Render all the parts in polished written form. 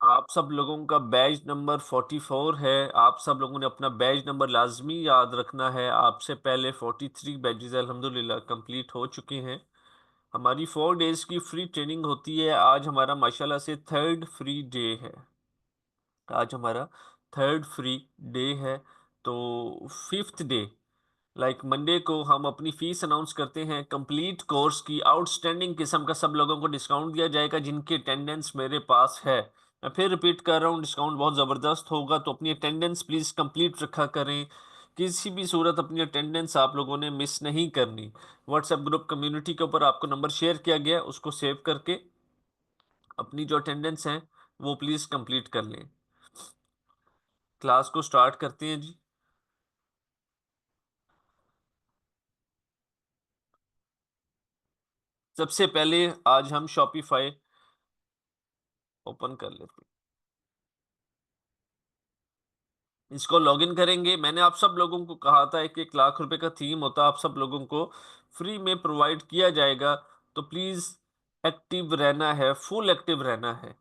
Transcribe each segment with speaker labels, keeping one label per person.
Speaker 1: आप सब लोगों का बैच नंबर 44 है। आप सब लोगों ने अपना बैच नंबर लाजमी याद रखना है। आपसे पहले 43 बैचेस अल्हम्दुलिल्लाह कंप्लीट हो चुके हैं। हमारी 4 डेज की फ्री ट्रेनिंग होती है। आज हमारा माशाल्लाह से थर्ड फ्री डे है। आज हमारा थर्ड फ्री डे है। तो फिफ्थ डे लाइक मंडे को हम अपनी फीस अनाउंस करते हैं। कंप्लीट कोर्स की आउटस्टैंडिंग किस्म का सब लोगों को डिस्काउंट दिया जाएगा जिनकी अटेंडेंस मेरे पास है। मैं फिर रिपीट कर रहा हूँ, डिस्काउंट बहुत ज़बरदस्त होगा, तो अपनी अटेंडेंस प्लीज़ कंप्लीट रखा करें। किसी भी सूरत अपनी अटेंडेंस आप लोगों ने मिस नहीं करनी। व्हाट्सएप ग्रुप कम्युनिटी के ऊपर आपको नंबर शेयर किया गया, उसको सेव करके अपनी जो अटेंडेंस है वो प्लीज़ कंप्लीट कर लें। क्लास को स्टार्ट करते हैं जी। सबसे पहले आज हम शॉपिफाई ओपन कर लेते हैं। इसको लॉगिन करेंगे। मैंने आप सब लोगों को कहा था एक 1 लाख रुपए का थीम होता है, आप सब लोगों को फ्री में प्रोवाइड किया जाएगा। तो प्लीज एक्टिव रहना है, फुल एक्टिव रहना है।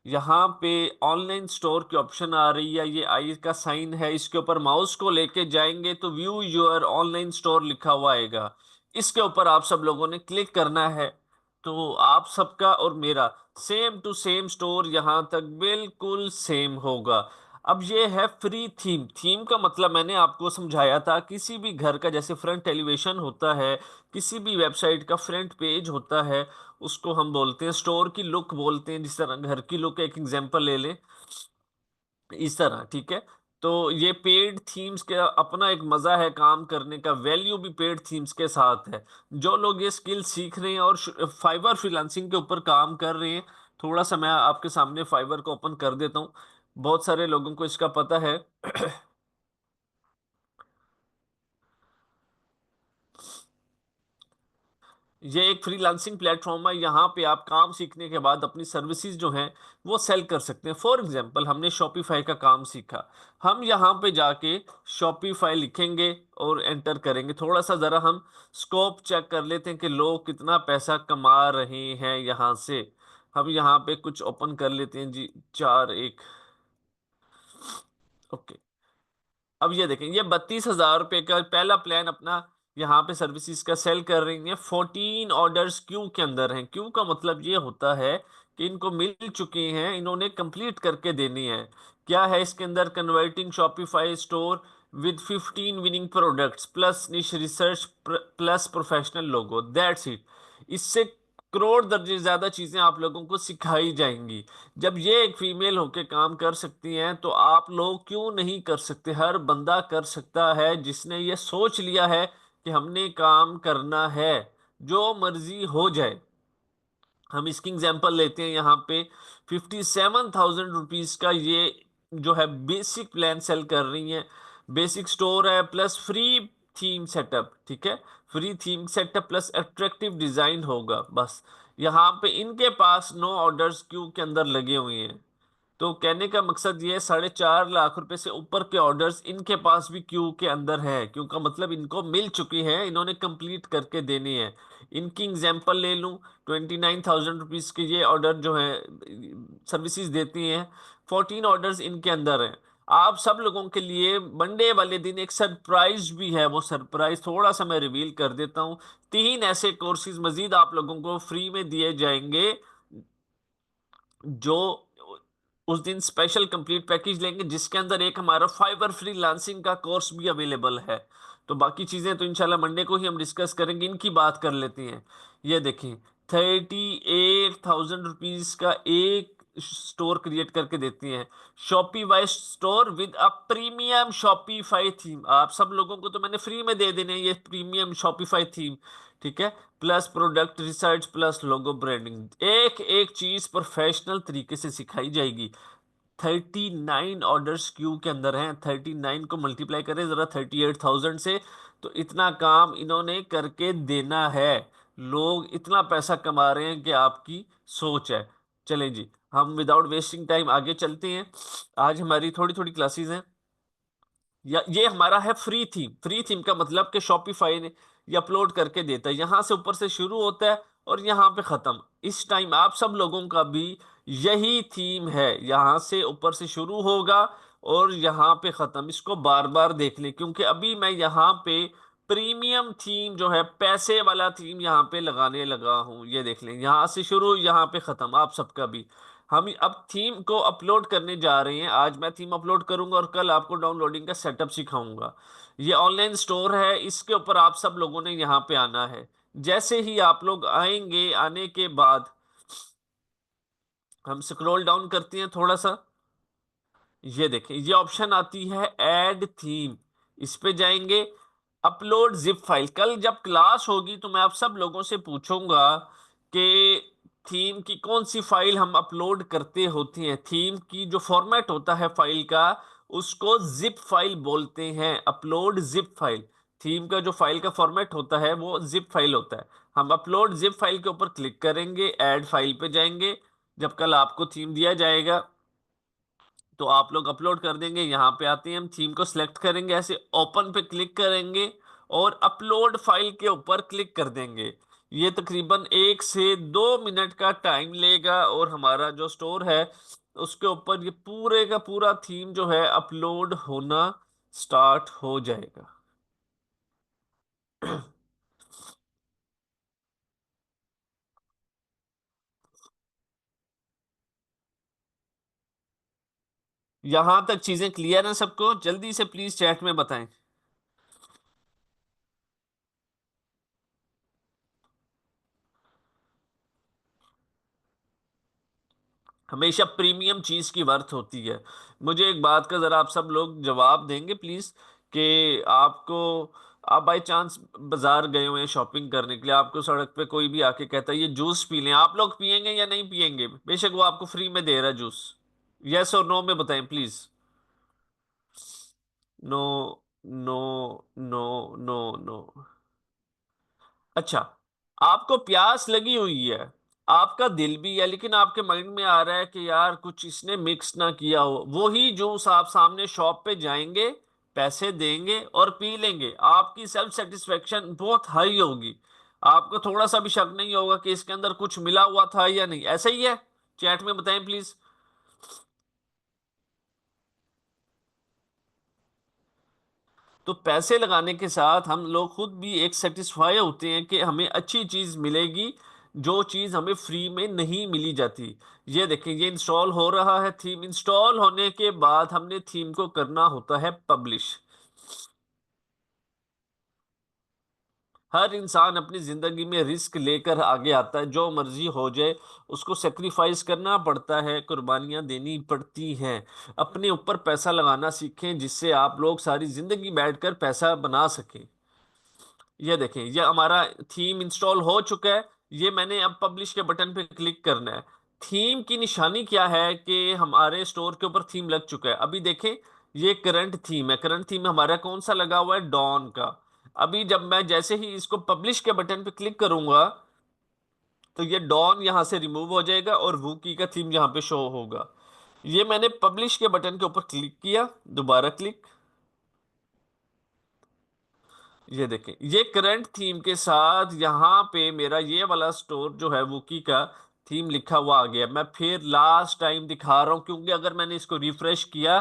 Speaker 1: यहाँ पे ऑनलाइन स्टोर की ऑप्शन आ रही है, ये आई का साइन है, इसके ऊपर माउस को लेके जाएंगे तो व्यू योर ऑनलाइन स्टोर लिखा हुआ आएगा। इसके ऊपर आप सब लोगों ने क्लिक करना है। तो आप सबका और मेरा सेम टू सेम स्टोर यहां तक बिल्कुल सेम होगा। अब ये है फ्री थीम। थीम का मतलब मैंने आपको समझाया था, किसी भी घर का जैसे फ्रंट एलिवेशन होता है, किसी भी वेबसाइट का फ्रंट पेज होता है, उसको हम बोलते हैं स्टोर की लुक बोलते हैं। जिस तरह घर की लुक, एक एग्जांपल ले लें इस तरह, ठीक है। तो ये पेड थीम्स के अपना एक मजा है, काम करने का वैल्यू भी पेड थीम्स के साथ है। जो लोग ये स्किल सीख रहे हैं और फाइवर फ्रीलांसिंग के ऊपर काम कर रहे हैं, थोड़ा सा मैं आपके सामने फाइवर को ओपन कर देता हूँ। बहुत सारे लोगों को इसका पता है। ये एक फ्रीलांसिंग प्लेटफॉर्म है। यहाँ पे आप काम सीखने के बाद अपनी सर्विसेज जो हैं वो सेल कर सकते हैं। फॉर एग्जांपल हमने शॉपिफाई का काम सीखा, हम यहाँ पे जाके शॉपिफाई लिखेंगे और एंटर करेंगे। थोड़ा सा ज़रा हम स्कोप चेक कर लेते हैं कि लोग कितना पैसा कमा रहे हैं यहाँ से। हम यहाँ पे कुछ ओपन कर लेते हैं जी, चार एक। ओके, अब ये देखें, ये 32,000 रुपए का पहला प्लान अपना यहाँ पे सर्विसेज का सेल कर रही है। 14 ऑर्डर्स क्यू के अंदर हैं। क्यू का मतलब ये होता है कि इनको मिल चुके हैं, इन्होंने कंप्लीट करके देनी है। क्या है इसके अंदर? Converting Shopify store with 15 winning products plus niche research plus professional logo, that's it. इससे करोड़ दर्जे ज्यादा चीजें आप लोगों को सिखाई जाएंगी। जब ये एक फीमेल होके काम कर सकती हैं तो आप लोग क्यों नहीं कर सकते? हर बंदा कर सकता है जिसने ये सोच लिया है कि हमने काम करना है, जो मर्जी हो जाए। हम इसकी एग्जांपल लेते हैं यहाँ पे। 57,000 रुपीज का ये जो है बेसिक प्लान सेल कर रही है। बेसिक स्टोर है प्लस फ्री थीम सेटअप, ठीक है। Free theme setup plus attractive design होगा बस। यहाँ पे इनके पास 9 ऑर्डर्स क्यू के अंदर लगे हुए हैं। तो कहने का मकसद ये है, 4.5 लाख रुपए से ऊपर के ऑर्डर्स इनके पास भी क्यू के अंदर है। क्यू का मतलब इनको मिल चुकी है, इन्होंने कंप्लीट करके देनी है। इनकी एग्जांपल ले लूं, 29,000 रुपीज के ये ऑर्डर जो है सर्विसेज देती हैं। 14 ऑर्डर्स इनके अंदर हैं। आप सब लोगों के लिए मंडे वाले दिन एक सरप्राइज भी है। वो सरप्राइज थोड़ा सा मैं रिवील कर देता हूँ। 3 ऐसे कोर्सेज मजीद आप लोगों को फ्री में दिए जाएंगे जो उस दिन स्पेशल कंप्लीट पैकेज लेंगे, जिसके अंदर एक हमारा फाइबर फ्रीलांसिंग का कोर्स भी अवेलेबल है। तो बाकी चीजें तो इंशाल्लाह मंडे को ही हम डिस्कस करेंगे। इनकी बात कर लेते हैं। ये देखें, 38,000 रुपीज का एक स्टोर क्रिएट करके देती हैं। Shopify store with a premium Shopify theme. आप सब लोगों को तो मैंने फ्री में दे देने हैं ये प्रीमियम शॉपिफाई थीम, ठीक है। प्लस प्रोडक्ट रिसर्च प्लस लोगो ब्रांडिंग, एक एक चीज प्रोफेशनल तरीके से सिखाई जाएगी। 39 ऑर्डर्स क्यू के अंदर हैं। 39 को मल्टीप्लाई करें जरा 38,000 से, तो इतना काम इन्होंने करके देना है। लोग इतना पैसा कमा रहे हैं कि आपकी सोच है। चलें जी, हम विदाउट वेस्टिंग टाइम आगे चलते हैं। आज हमारी थोड़ी थोड़ी क्लासेस हैं। या ये हमारा है फ्री थीम। फ्री थीम का मतलब कि शॉपिफाई ने ये अपलोड करके देता है। यहां से ऊपर से शुरू होता है और यहाँ पे खत्म। इस टाइम आप सब लोगों का भी यही थीम है, यहाँ से ऊपर से शुरू होगा और यहाँ पे खत्म। इसको बार बार देख लें, क्योंकि अभी मैं यहाँ पे प्रीमियम थीम जो है, पैसे वाला थीम यहाँ पे लगाने लगा हूँ। ये देख लें, यहाँ से शुरू यहाँ पे खत्म आप सबका भी। हम अब थीम को अपलोड करने जा रहे हैं। आज मैं थीम अपलोड करूंगा और कल आपको डाउनलोडिंग का सेटअप सिखाऊंगा। ये ऑनलाइन स्टोर है, इसके ऊपर आप सब लोगों ने यहाँ पे आना है। जैसे ही आप लोग आएंगे, आने के बाद हम स्क्रॉल डाउन करते हैं थोड़ा सा। ये देखें, ये ऑप्शन आती है ऐड थीम, इस पे जाएंगे। अपलोड जिप फाइल, कल जब क्लास होगी तो मैं आप सब लोगों से पूछूंगा कि थीम की कौन सी फाइल हम अपलोड करते होते हैं। थीम की जो फॉर्मेट होता है फाइल का, उसको जिप फाइल बोलते हैं। अपलोड जिप फाइल, थीम का जो फाइल का फॉर्मेट होता है वो जिप फाइल होता है। हम अपलोड जिप फाइल के ऊपर क्लिक करेंगे, ऐड फाइल पे जाएंगे। जब कल आपको थीम दिया जाएगा तो आप लोग अपलोड कर देंगे। यहाँ पे आते हैं, हम थीम को सिलेक्ट करेंगे, ऐसे ओपन पे क्लिक करेंगे और अपलोड फाइल के ऊपर क्लिक कर देंगे। ये तकरीबन 1 से 2 मिनट का टाइम लेगा और हमारा जो स्टोर है उसके ऊपर ये पूरे का पूरा थीम जो है अपलोड होना स्टार्ट हो जाएगा। यहां तक चीजें क्लियर हैं सबको? जल्दी से प्लीज चैट में बताएं। हमेशा प्रीमियम चीज की वर्थ होती है। मुझे एक बात का जरा आप सब लोग जवाब देंगे प्लीज, कि आपको, आप बाई चांस बाजार गए हुए हैं शॉपिंग करने के लिए, आपको सड़क पे कोई भी आके कहता है ये जूस पी लें, आप लोग पियेंगे या नहीं पियेंगे? बेशक वो आपको फ्री में दे रहा है जूस। यस और नो में बताएं please. No, no, no, no, no. अच्छा, आपको प्यास लगी हुई है, आपका दिल भी है, लेकिन आपके माइंड में आ रहा है कि यार कुछ इसने मिक्स ना किया हो। वही जूस आप सामने शॉप पे जाएंगे, पैसे देंगे और पी लेंगे। आपकी सेल्फ सेटिस्फेक्शन बहुत हाई होगी। आपको थोड़ा सा भी शक नहीं होगा कि इसके अंदर कुछ मिला हुआ था या नहीं। ऐसा ही है? चैट में बताएं प्लीज। तो पैसे लगाने के साथ हम लोग खुद भी एक सेटिस्फाई होते हैं कि हमें अच्छी चीज मिलेगी, जो चीज हमें फ्री में नहीं मिली जाती। ये देखें, ये इंस्टॉल हो रहा है। थीम इंस्टॉल होने के बाद हमने थीम को करना होता है पब्लिश। हर इंसान अपनी जिंदगी में रिस्क लेकर आगे आता है, जो मर्जी हो जाए उसको सेक्रीफाइस करना पड़ता है, कुर्बानियां देनी पड़ती हैं। अपने ऊपर पैसा लगाना सीखें, जिससे आप लोग सारी जिंदगी बैठकर पैसा बना सकें। ये देखें, ये हमारा थीम इंस्टॉल हो चुका है। ये मैंने अब पब्लिश के बटन पे क्लिक करना है। थीम की निशानी क्या है कि हमारे स्टोर के ऊपर थीम लग चुका है। अभी देखें, ये करंट थीम है। करंट थीम हमारा कौन सा लगा हुआ है? डॉन का। अभी जब मैं जैसे ही इसको पब्लिश के बटन पे क्लिक करूंगा तो ये डॉन यहां से रिमूव हो जाएगा और वूकी का थीम यहां पे शो होगा। ये मैंने पब्लिश के बटन के ऊपर क्लिक किया, दोबारा क्लिक। ये देखें, ये करंट थीम के साथ यहाँ पे मेरा ये वाला स्टोर जो है वुकी का थीम लिखा हुआ आ गया। मैं फिर लास्ट टाइम दिखा रहा हूँ, क्योंकि अगर मैंने इसको रिफ्रेश किया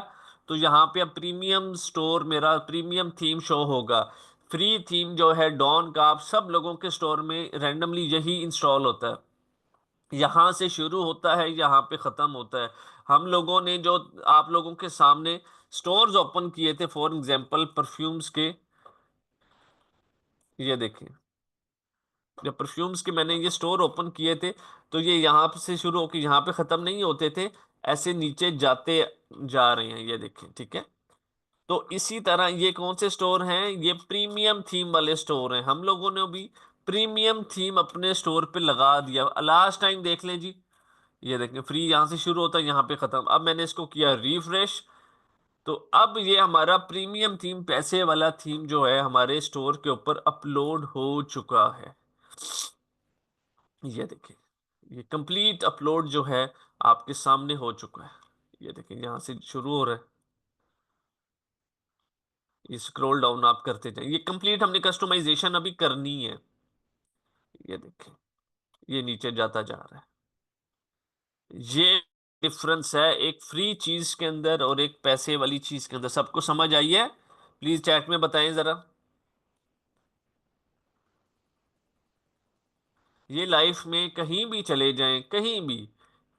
Speaker 1: तो यहाँ पे अब प्रीमियम स्टोर, मेरा प्रीमियम थीम शो होगा। फ्री थीम जो है डॉन का, आप सब लोगों के स्टोर में रैंडमली यही इंस्टॉल होता है। यहाँ से शुरू होता है, यहाँ पे खत्म होता है। हम लोगों ने जो आप लोगों के सामने स्टोर्स ओपन किए थे, फॉर एग्जांपल परफ्यूम्स के, ये देखें, जब परफ्यूम्स के मैंने ये स्टोर ओपन किए थे तो ये यहाँ से शुरू होकर यहाँ पे खत्म नहीं होते थे, ऐसे नीचे जाते जा रहे हैं। ये देखें, ठीक है। तो इसी तरह ये कौन से स्टोर हैं? ये प्रीमियम थीम वाले स्टोर हैं। हम लोगों ने भी प्रीमियम थीम अपने स्टोर पे लगा दिया। लास्ट टाइम देख लें जी। ये देखें, फ्री यहाँ से शुरू होता है, यहाँ पे खत्म। अब मैंने इसको किया रिफ्रेश, तो अब ये हमारा प्रीमियम थीम, पैसे वाला थीम जो है हमारे स्टोर के ऊपर अपलोड हो चुका है। ये देखिए, ये कंप्लीट अपलोड जो है आपके सामने हो चुका है। ये देखिए, यहाँ से शुरू हो रहा है, ये स्क्रॉल डाउन आप करते जाए। ये कंप्लीट हमने कस्टमाइजेशन अभी करनी है। ये देखिए, ये नीचे जाता जा रहा है। ये डिफरेंस है एक फ्री चीज के अंदर और एक पैसे वाली चीज के अंदर। सबको समझ आई है? प्लीज चैट में बताएं जरा। ये लाइफ में कहीं भी चले जाएं, कहीं भी,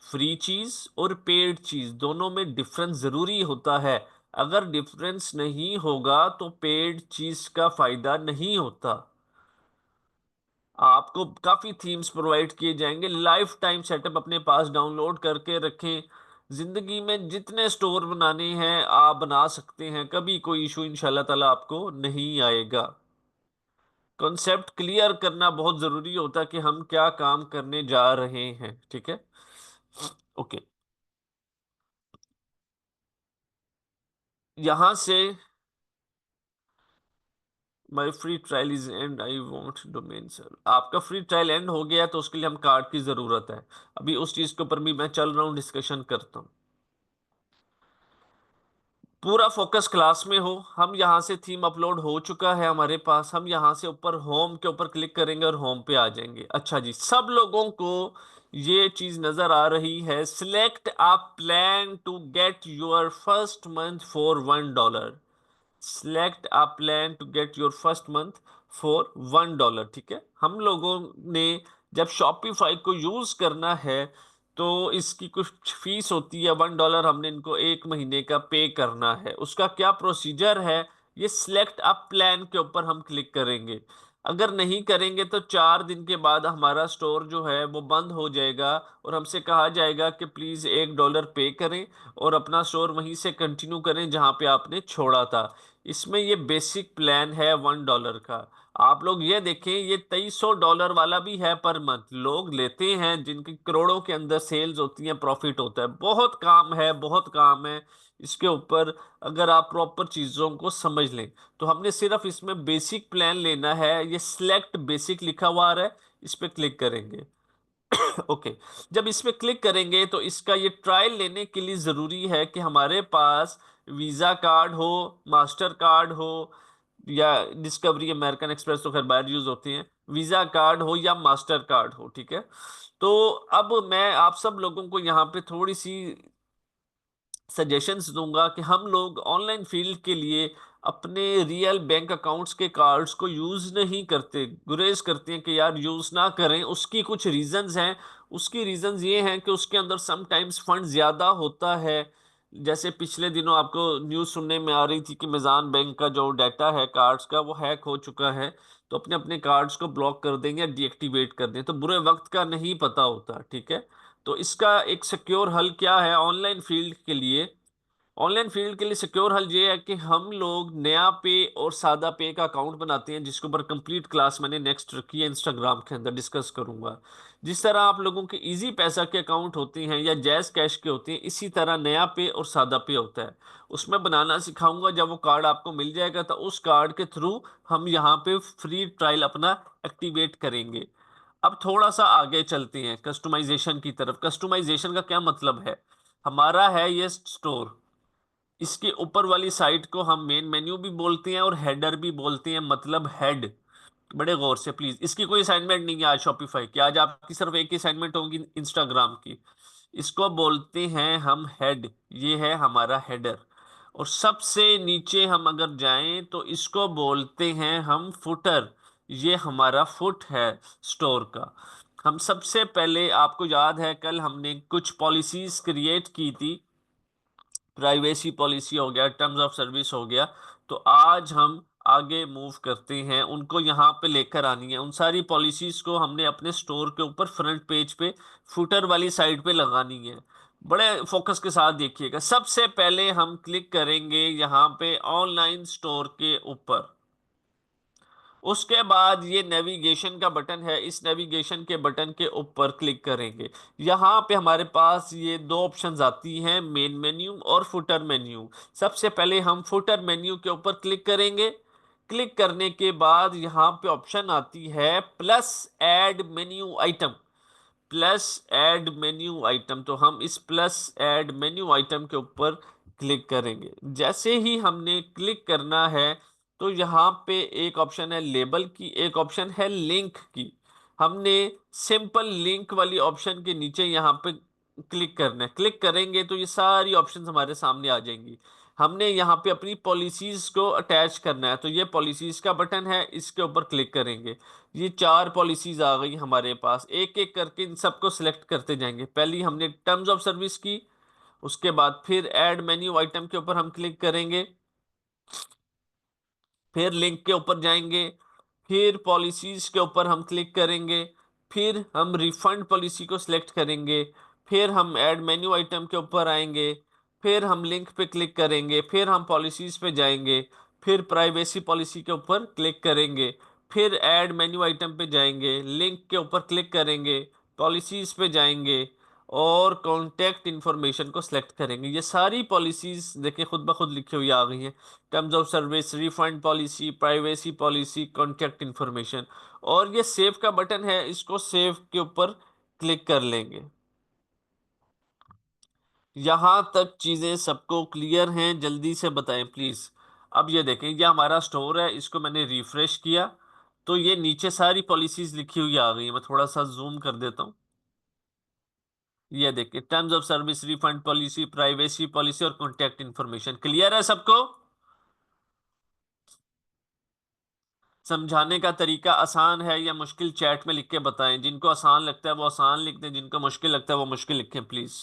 Speaker 1: फ्री चीज और पेड चीज दोनों में डिफरेंस जरूरी होता है। अगर डिफरेंस नहीं होगा तो पेड चीज का फायदा नहीं होता। आपको काफी थीम्स प्रोवाइड किए जाएंगे, लाइफ टाइम सेटअप अपने पास डाउनलोड करके रखें। जिंदगी में जितने स्टोर बनाने हैं आप बना सकते हैं, कभी कोई इशू इंशाल्लाह ताला आपको नहीं आएगा। कॉन्सेप्ट क्लियर करना बहुत जरूरी होता है कि हम क्या काम करने जा रहे हैं, ठीक है? ओके। यहां से my free trial is and I want domain sir. आपका फ्री ट्रायल एंड हो गया तो उसके लिए हम कार्ड की जरूरत है। अभी उस चीज के ऊपर भी मैं चल रहा हूँ, डिस्कशन करता हूँ। पूरा फोकस क्लास में हो। हम यहाँ से थीम अपलोड हो चुका है हमारे पास। हम यहाँ से ऊपर होम के ऊपर क्लिक करेंगे और होम पे आ जाएंगे। अच्छा जी, सब लोगों को ये चीज नजर आ रही है, select a plan to get your first month for $1। Select a plan to get your first month for $1, ठीक है? हम लोगों ने जब शॉपिफाई को यूज करना है तो इसकी कुछ फीस होती है, $1 हमने इनको एक महीने का पे करना है। उसका क्या प्रोसीजर है? ये सिलेक्ट अप प्लान के ऊपर हम क्लिक करेंगे। अगर नहीं करेंगे तो 4 दिन के बाद हमारा स्टोर जो है वो बंद हो जाएगा और हमसे कहा जाएगा कि प्लीज $1 पे करें और अपना स्टोर वहीं से कंटिन्यू करें जहां पे आपने छोड़ा था। इसमें ये बेसिक प्लान है $1 का। आप लोग ये देखें, ये $2300 वाला भी है पर मंथ। लोग लेते हैं जिनकी करोड़ों के अंदर सेल्स होती हैं, प्रॉफिट होता है। बहुत काम है, बहुत काम है इसके ऊपर। अगर आप प्रॉपर चीजों को समझ लें तो हमने सिर्फ इसमें बेसिक प्लान लेना है। ये सिलेक्ट बेसिक लिखा हुआ आ रहा है, इस पे क्लिक करेंगे। ओके। जब इस पे क्लिक करेंगे तो इसका ये ट्रायल लेने के लिए जरूरी है कि हमारे पास वीजा कार्ड हो, मास्टर कार्ड हो, या डिस्कवरी अमेरिकन एक्सप्रेस तो खैर बाहर यूज होते हैं, वीजा कार्ड हो या मास्टर कार्ड हो, ठीक है? तो अब मैं आप सब लोगों को यहाँ पे थोड़ी सी सजेशंस दूंगा कि हम लोग ऑनलाइन फील्ड के लिए अपने रियल बैंक अकाउंट्स के कार्ड्स को यूज नहीं करते, गुरेज करते हैं कि यार यूज ना करें। उसकी कुछ रीजंस हैं। उसकी रीजंस ये हैं कि उसके अंदर समटाइम्स फंड ज्यादा होता है। जैसे पिछले दिनों आपको न्यूज सुनने में आ रही थी कि मिजान बैंक का जो डाटा है कार्ड्स का वो हैक हो चुका है। तो अपने अपने कार्ड्स को ब्लॉक कर देंगे या डीएक्टिवेट कर दें। तो बुरे वक्त का नहीं पता होता, ठीक है? तो इसका एक सिक्योर हल क्या है ऑनलाइन फील्ड के लिए? ऑनलाइन फील्ड के लिए सिक्योर हल ये है कि हम लोग नया पे और सादा पे का अकाउंट बनाते हैं, जिसके ऊपर कंप्लीट क्लास मैंने नेक्स्ट रखी है, इंस्टाग्राम के अंदर डिस्कस करूंगा। जिस तरह आप लोगों के इजी पैसा के अकाउंट होते हैं या जैज कैश के होते हैं, इसी तरह नया पे और सादा पे होता है। उसमें बनाना सिखाऊंगा। जब वो कार्ड आपको मिल जाएगा तो उस कार्ड के थ्रू हम यहाँ पे फ्री ट्रायल अपना एक्टिवेट करेंगे। अब थोड़ा सा आगे चलते हैं कस्टमाइजेशन की तरफ। कस्टमाइजेशन का क्या मतलब है? हमारा है ये स्टोर, इसके ऊपर वाली साइट को हम मेन मेन्यू भी बोलते हैं और हेडर भी बोलते हैं, मतलब हेड। बड़े गौर से प्लीज, इसकी कोई असाइनमेंट नहीं है आज शॉपिफाई की। आज आपकी सिर्फ एक ही असाइनमेंट होगी इंस्टाग्राम की। इसको बोलते हैं हम हेड। ये है हमारा हेडर। और सबसे नीचे हम अगर जाएं तो इसको बोलते हैं हम फुटर। ये हमारा फुट है स्टोर का। हम सबसे पहले, आपको याद है कल हमने कुछ पॉलिसीज क्रिएट की थी, प्राइवेसी पॉलिसी हो गया, टर्म्स ऑफ सर्विस हो गया। तो आज हम आगे मूव करते हैं, उनको यहाँ पे लेकर आनी है। उन सारी पॉलिसीज को हमने अपने स्टोर के ऊपर फ्रंट पेज पे फुटर वाली साइड पे लगानी है। बड़े फोकस के साथ देखिएगा। सबसे पहले हम क्लिक करेंगे यहाँ पे ऑनलाइन स्टोर के ऊपर। उसके बाद ये नेविगेशन का बटन है, इस नेविगेशन के बटन के ऊपर क्लिक करेंगे। यहाँ पे हमारे पास ये दो ऑप्शंस आती हैं, मेन मेन्यू और फुटर मेन्यू। सबसे पहले हम फुटर मेन्यू के ऊपर क्लिक करेंगे। क्लिक करने के बाद यहाँ पे ऑप्शन आती है plus add menu item. Plus add menu item, तो हम इस प्लस ऐड मेन्यू आइटम के ऊपर क्लिक करेंगे। जैसे ही हमने क्लिक करना है तो यहाँ पे एक ऑप्शन है लेबल की, एक ऑप्शन है लिंक की। हमने सिंपल लिंक वाली ऑप्शन के नीचे यहाँ पे क्लिक करना है। क्लिक करेंगे तो ये सारी ऑप्शंस हमारे सामने आ जाएंगी। हमने यहाँ पे अपनी पॉलिसीज को अटैच करना है, तो ये पॉलिसीज का बटन है, इसके ऊपर क्लिक करेंगे। ये 4 पॉलिसीज आ गई हमारे पास। एक एक करके इन सबको सिलेक्ट करते जाएंगे। पहली हमने टर्म्स ऑफ सर्विस की, उसके बाद फिर ऐड मेन्यू आइटम के ऊपर हम क्लिक करेंगे, फिर लिंक के ऊपर जाएंगे, फिर पॉलिसीज के ऊपर हम क्लिक करेंगे, फिर हम रिफंड पॉलिसी को सिलेक्ट करेंगे, फिर हम ऐड मेन्यू आइटम के ऊपर आएंगे, फिर हम लिंक पे क्लिक करेंगे, फिर हम पॉलिसीज पे जाएंगे, फिर प्राइवेसी पॉलिसी के ऊपर क्लिक करेंगे, फिर ऐड मेन्यू आइटम पे जाएंगे, लिंक के ऊपर क्लिक करेंगे, पॉलिसीज पे जाएंगे और कॉन्टैक्ट इन्फॉर्मेशन को सिलेक्ट करेंगे। ये सारी पॉलिसीज देखिए खुद ब खुद लिखी हुई आ गई हैं। Terms of service, refund policy, privacy policy, contact information. और ये सेव का बटन है, इसको सेव के ऊपर क्लिक कर लेंगे। यहां तक चीजें सबको क्लियर हैं? जल्दी से बताएं प्लीज। अब ये देखें, ये हमारा स्टोर है, इसको मैंने रिफ्रेश किया तो ये नीचे सारी पॉलिसीज लिखी हुई आ गई है। मैं थोड़ा सा जूम कर देता हूँ। ये देखिए, terms of service, refund policy, privacy policy और कॉन्टैक्ट इन्फॉर्मेशन। क्लियर है सबको? समझाने का तरीका आसान है या मुश्किल? चैट में लिख के बताएं। जिनको आसान लगता है वो आसान लिख दें, जिनको मुश्किल लगता है वो मुश्किल लिखें प्लीज।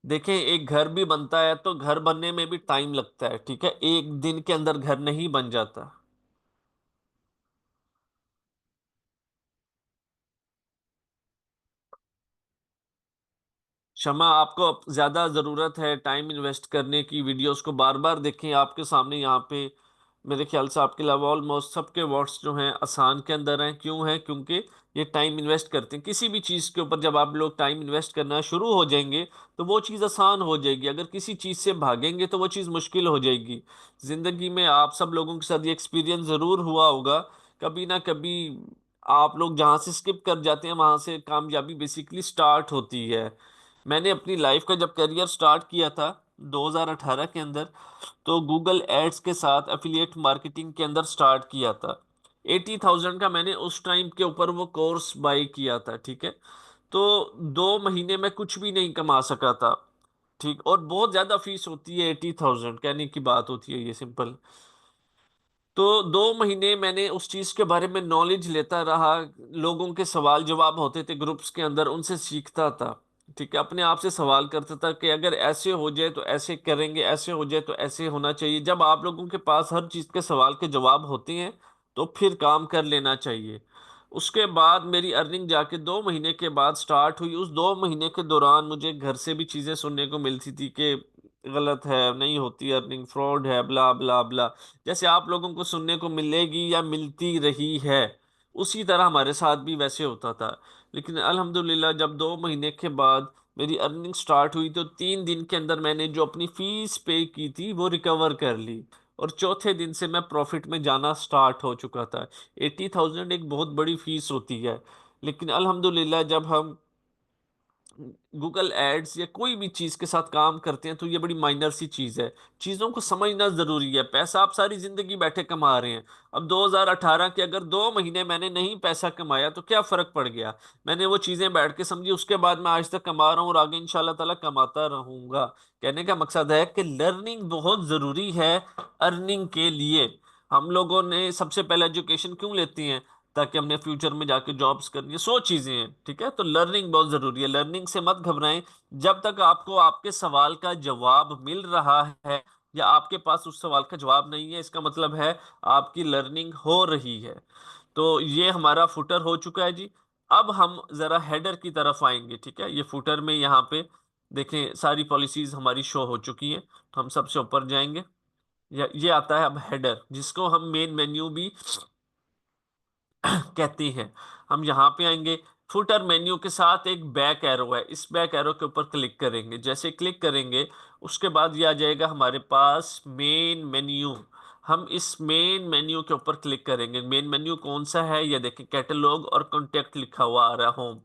Speaker 1: देखें, एक घर भी बनता है तो घर बनने में भी टाइम लगता है, ठीक है? एक दिन के अंदर घर नहीं बन जाता। क्षमा, आपको अब ज्यादा जरूरत है टाइम इन्वेस्ट करने की। वीडियोस को बार बार देखें। आपके सामने यहाँ पे मेरे ख्याल से आपके अलावा ऑलमोस्ट सबके वर्ड्स जो हैं आसान के अंदर हैं। क्यों है? क्योंकि ये टाइम इन्वेस्ट करते हैं किसी भी चीज़ के ऊपर। जब आप लोग टाइम इन्वेस्ट करना शुरू हो जाएंगे तो वो चीज़ आसान हो जाएगी। अगर किसी चीज़ से भागेंगे तो वो चीज़ मुश्किल हो जाएगी। जिंदगी में आप सब लोगों के साथ ये एक्सपीरियंस ज़रूर हुआ होगा। कभी ना कभी आप लोग जहाँ से स्किप कर जाते हैं वहां से कामयाबी बेसिकली स्टार्ट होती है। मैंने अपनी लाइफ का जब करियर स्टार्ट किया था 2018 के अंदर, तो गूगल एड्स के साथ एफिलिएट मार्केटिंग के अंदर स्टार्ट किया था। 80,000 का मैंने उस टाइम के ऊपर वो कोर्स बाई किया था, ठीक है? तो 2 महीने में कुछ भी नहीं कमा सका था, ठीक। और बहुत ज्यादा फीस होती है, 80,000 कहने की बात होती है ये सिंपल। तो 2 महीने मैंने उस चीज के बारे में नॉलेज लेता रहा। लोगों के सवाल जवाब होते थे ग्रुप्स के अंदर, उनसे सीखता था, ठीक है? अपने आप से सवाल करता था कि अगर ऐसे हो जाए तो ऐसे करेंगे, ऐसे हो जाए तो ऐसे होना चाहिए। जब आप लोगों के पास हर चीज के सवाल के जवाब होते हैं तो फिर काम कर लेना चाहिए। उसके बाद मेरी अर्निंग जाके 2 महीने के बाद स्टार्ट हुई। उस 2 महीने के दौरान मुझे घर से भी चीजें सुनने को मिलती थी कि गलत है, नहीं होती अर्निंग, फ्रॉड है, ब्ला ब्ला ब्ला। जैसे आप लोगों को सुनने को मिलेगी या मिलती रही है, उसी तरह हमारे साथ भी वैसे होता था। लेकिन अल्हम्दुलिल्लाह जब 2 महीने के बाद मेरी अर्निंग स्टार्ट हुई तो 3 दिन के अंदर मैंने जो अपनी फीस पे की थी वो रिकवर कर ली। और चौथे दिन से मैं प्रॉफिट में जाना स्टार्ट हो चुका था। 80,000 एक बहुत बड़ी फीस होती है। लेकिन अल्हम्दुलिल्लाह जब हम गूगल एड्स या कोई भी चीज के साथ काम करते हैं तो ये बड़ी माइनर सी चीज है। चीजों को समझना जरूरी है। पैसा आप सारी जिंदगी बैठे कमा रहे हैं। अब 2018 के अगर 2 महीने मैंने नहीं पैसा कमाया तो क्या फर्क पड़ गया? मैंने वो चीजें बैठ के समझी, उसके बाद मैं आज तक कमा रहा हूँ और आगे इंशाल्लाह ताला कमाता रहूंगा। कहने का मकसद है कि लर्निंग बहुत जरूरी है अर्निंग के लिए। हम लोगों ने सबसे पहले एजुकेशन क्यों लेती हैं? ताकि हमने फ्यूचर में जाके जॉब्स करनी है। 100 चीजें हैं, ठीक है? तो लर्निंग बहुत जरूरी है। लर्निंग से मत घबराएं। जब तक आपको आपके सवाल का जवाब मिल रहा है या आपके पास उस सवाल का जवाब नहीं है, इसका मतलब है आपकी लर्निंग हो रही है। तो ये हमारा फुटर हो चुका है जी। अब हम जरा हेडर की तरफ आएंगे, ठीक है? ये फुटर में यहाँ पे देखें सारी पॉलिसीज हमारी शो हो चुकी हैं। तो हम सबसे ऊपर जाएंगे। ये आता है अब हेडर, जिसको हम मेन मेन्यू भी कहती हैं। हम यहाँ पे आएंगे। फुटर मेन्यू के साथ एक बैक एरो है, इस बैक एरो के ऊपर क्लिक करेंगे। जैसे क्लिक करेंगे उसके बाद ये आ जाएगा हमारे पास मेन मेन्यू। हम इस मेन मेन्यू के ऊपर क्लिक करेंगे। मेन मेन्यू कौन सा है? ये देखें, कैटलॉग और कॉन्टेक्ट लिखा हुआ आ रहा है, होम।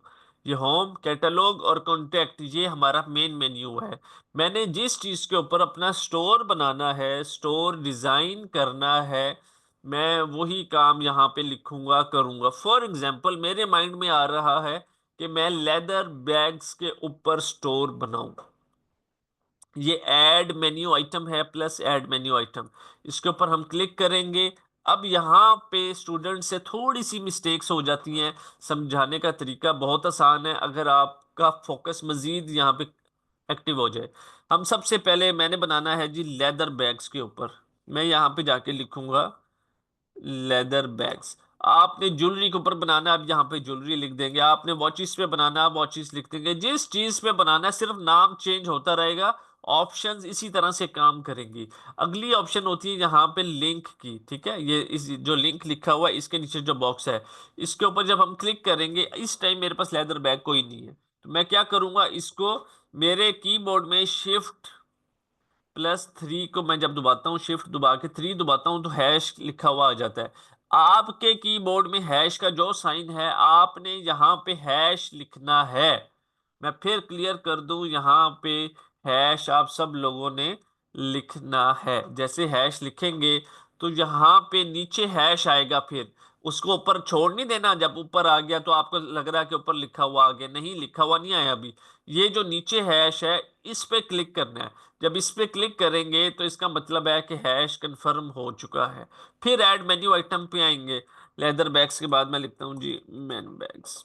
Speaker 1: ये होम, कैटलॉग और कॉन्टेक्ट, ये हमारा मेन मेन्यू है। मैंने जिस चीज के ऊपर अपना स्टोर बनाना है, स्टोर डिजाइन करना है, मैं वही काम यहाँ पे लिखूंगा, करूंगा। फॉर एग्जाम्पल मेरे माइंड में आ रहा है कि मैं लेदर बैग्स के ऊपर स्टोर बनाऊं। ये ऐड मेन्यू आइटम है, प्लस ऐड मेन्यू आइटम, इसके ऊपर हम क्लिक करेंगे। अब यहाँ पे स्टूडेंट से थोड़ी सी मिस्टेक्स हो जाती हैं। समझाने का तरीका बहुत आसान है, अगर आपका फोकस मजीद यहाँ पे एक्टिव हो जाए। हम सबसे पहले, मैंने बनाना है जी लेदर बैग्स के ऊपर। मैं यहाँ पे जाके लिखूंगा लेदर बैग्स। आपने ज्वेलरी के ऊपर बनाना, आप यहाँ पे ज्वेलरी लिख देंगे। आपने वॉचिस पे बनाना, आप वॉचिस लिख देंगे। जिस चीज पे बनाना है, सिर्फ नाम चेंज होता रहेगा, ऑप्शंस इसी तरह से काम करेंगी। अगली ऑप्शन होती है यहाँ पे लिंक की, ठीक है। ये इस जो लिंक लिखा हुआ है, इसके नीचे जो बॉक्स है, इसके ऊपर जब हम क्लिक करेंगे, इस टाइम मेरे पास लेदर बैग कोई नहीं है, तो मैं क्या करूंगा, इसको मेरे कीबोर्ड में शिफ्ट +3 को मैं जब दबाता हूँ, शिफ्ट दबा के 3 दबाता हूँ, तो हैश लिखा हुआ आ जाता है। आपके कीबोर्ड में हैश का जो साइन है, आपने यहाँ पे हैश लिखना है। मैं फिर क्लियर कर दूं, यहाँ पे हैश आप सब लोगों ने लिखना है। जैसे हैश लिखेंगे तो यहाँ पे नीचे हैश आएगा, फिर उसको ऊपर छोड़ नहीं देना। जब ऊपर आ गया तो आपको लग रहा है कि ऊपर लिखा हुआ आ गया, नहीं, लिखा हुआ नहीं आया अभी। ये जो नीचे हैश है, इस पे क्लिक करना है। जब इस पे क्लिक करेंगे तो इसका मतलब है कि हैश कंफर्म हो चुका है। फिर ऐड मेन्यू आइटम पे आएंगे। लेदर बैग्स के बाद मैं लिखता हूँ जी मैन बैग्स।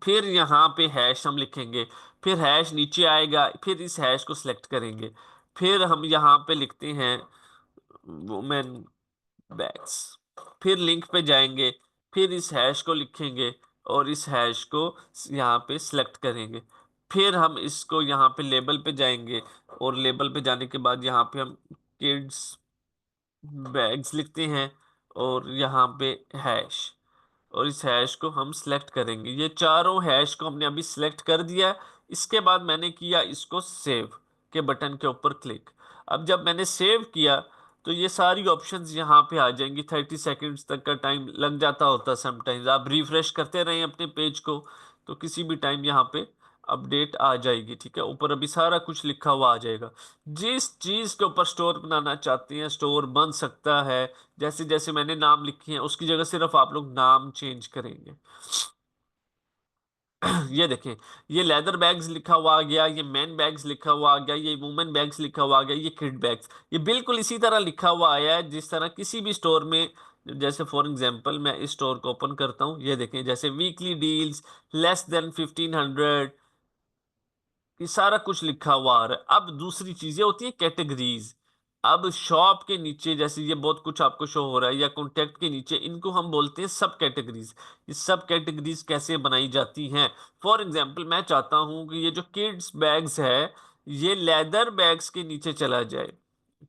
Speaker 1: फिर यहाँ पे हैश हम लिखेंगे, फिर हैश नीचे आएगा, फिर इस हैश को सिलेक्ट करेंगे। फिर हम यहाँ पे लिखते हैं वुमेन बैग्स। फिर लिंक पे जाएंगे, फिर इस हैश को लिखेंगे और इस हैश को यहाँ पे सिलेक्ट करेंगे। फिर हम इसको यहाँ पे लेबल पे जाएंगे, और लेबल पे जाने के बाद यहाँ पे हम किड्स बैग्स लिखते हैं, और यहाँ पे हैश, और इस हैश को हम सिलेक्ट करेंगे। ये चारों हैश को हमने अभी सिलेक्ट कर दिया। इसके बाद मैंने किया इसको सेव के बटन के ऊपर क्लिक। अब जब मैंने सेव किया तो ये सारी ऑप्शंस यहाँ पे आ जाएंगी। 30 सेकेंड्स तक का टाइम लग जाता होता समटाइम्स। आप रिफ्रेश करते रहें अपने पेज को, तो किसी भी टाइम यहाँ पे अपडेट आ जाएगी, ठीक है। ऊपर अभी सारा कुछ लिखा हुआ आ जाएगा। जिस चीज के ऊपर स्टोर बनाना चाहते हैं, स्टोर बन सकता है। जैसे जैसे मैंने नाम लिखे हैं, उसकी जगह सिर्फ आप लोग नाम चेंज करेंगे। ये देखें, ये लेदर बैग्स लिखा हुआ आ गया, ये मैन बैग्स लिखा हुआ आ गया, ये वुमेन बैग्स लिखा हुआ आ गया, ये किड बैग्स, ये बिल्कुल इसी तरह लिखा हुआ आया है जिस तरह किसी भी स्टोर में। जैसे फॉर एग्जांपल मैं इस स्टोर को ओपन करता हूँ, ये देखें, जैसे वीकली डील्स, लेस देन 1500, ये सारा कुछ लिखा हुआ आ रहा है। अब दूसरी चीजें होती है कैटेगरीज। अब शॉप के नीचे जैसे ये बहुत कुछ आपको शो हो रहा है, या कॉन्टेक्ट के नीचे, इनको हम बोलते हैं सब कैटेगरीज। ये सब कैटेगरीज कैसे बनाई जाती हैं? फॉर एग्जांपल मैं चाहता हूं कि ये जो किड्स बैग्स है, ये लेदर बैग्स के नीचे चला जाए,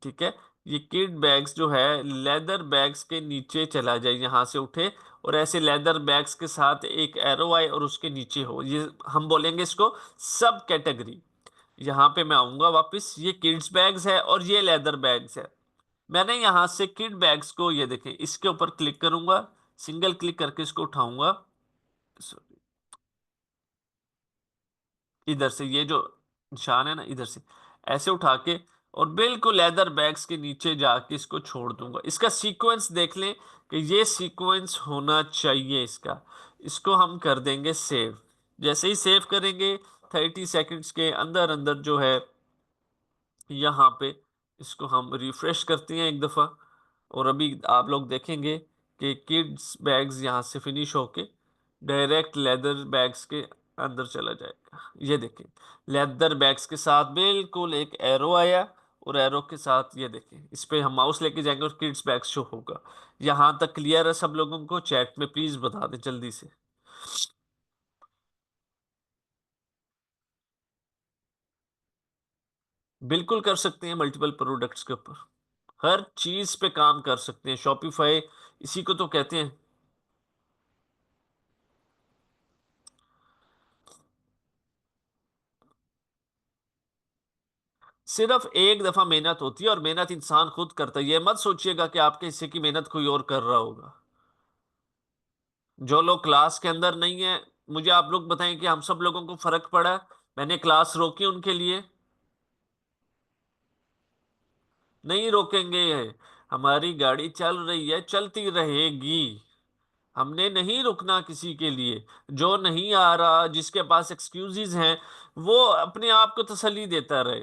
Speaker 1: ठीक है। ये किड बैग्स जो है, लेदर बैग्स के नीचे चला जाए, यहां से उठे और ऐसे लेदर बैग्स के साथ एक एरो आए और उसके नीचे हो। ये हम बोलेंगे इसको सब कैटेगरी। यहाँ पे मैं आऊंगा वापस, ये किड्स बैग्स है और ये लेदर बैग्स है। मैंने यहां से किड बैग्स को, ये देखें, इसके ऊपर क्लिक करूंगा, सिंगल क्लिक करके इसको उठाऊंगा, इधर से ये जो निशान है ना, इधर से ऐसे उठा के, और बिल्कुल लेदर बैग्स के नीचे जाके इसको छोड़ दूंगा। इसका सीक्वेंस देख लें कि ये सीक्वेंस होना चाहिए इसका। इसको हम कर देंगे सेव। जैसे ही सेव करेंगे, 30 सेकंड्स के अंदर अंदर जो है, यहाँ पे इसको हम रिफ्रेश करते हैं एक दफ़ा, और अभी आप लोग देखेंगे कि किड्स बैग्स यहाँ से फिनिश होके डायरेक्ट लेदर बैग्स के अंदर चला जाएगा। ये देखें, लेदर बैग्स के साथ बिल्कुल एक एरो आया, और एरो के साथ ये देखें, इस पे हम माउस लेके जाएंगे और किड्स बैग्स शो होगा। यहाँ तक क्लियर है सब लोगों को? चैट में प्लीज बता दें जल्दी से। बिल्कुल कर सकते हैं, मल्टीपल प्रोडक्ट्स के ऊपर हर चीज पे काम कर सकते हैं। शॉपिफाई इसी को तो कहते हैं। सिर्फ एक दफा मेहनत होती है, और मेहनत इंसान खुद करता है। ये मत सोचिएगा कि आपके हिस्से की मेहनत कोई और कर रहा होगा। जो लोग क्लास के अंदर नहीं है, मुझे आप लोग बताएं कि हम सब लोगों को फर्क पड़ा? मैंने क्लास रोकी उनके लिए? नहीं रोकेंगे। हमारी गाड़ी चल रही है, चलती रहेगी। हमने नहीं रुकना किसी के लिए। जो नहीं आ रहा, जिसके पास एक्सक्यूजेज हैं, वो अपने आप को तसल्ली देता रहे।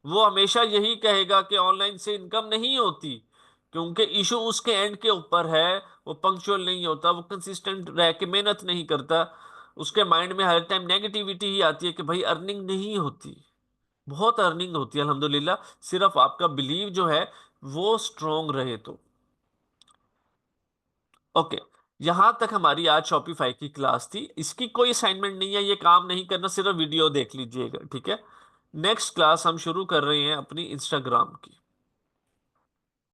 Speaker 1: वो हमेशा यही कहेगा कि ऑनलाइन से इनकम नहीं होती, क्योंकि इशू उसके एंड के ऊपर है। वो पंक्चुअल नहीं होता, वो कंसिस्टेंट रह के मेहनत नहीं करता। उसके माइंड में हर टाइम नेगेटिविटी ही आती है कि भाई अर्निंग नहीं होती। बहुत अर्निंग होती है अल्हम्दुलिल्लाह, सिर्फ आपका बिलीव जो है वो स्ट्रोंग रहे तो। ओके। यहां तक हमारी आज शॉपिफाई की क्लास थी। इसकी कोई असाइनमेंट नहीं है, ये काम नहीं करना, सिर्फ वीडियो देख लीजिएगा, ठीक है। नेक्स्ट क्लास हम शुरू कर रहे हैं अपनी इंस्टाग्राम की।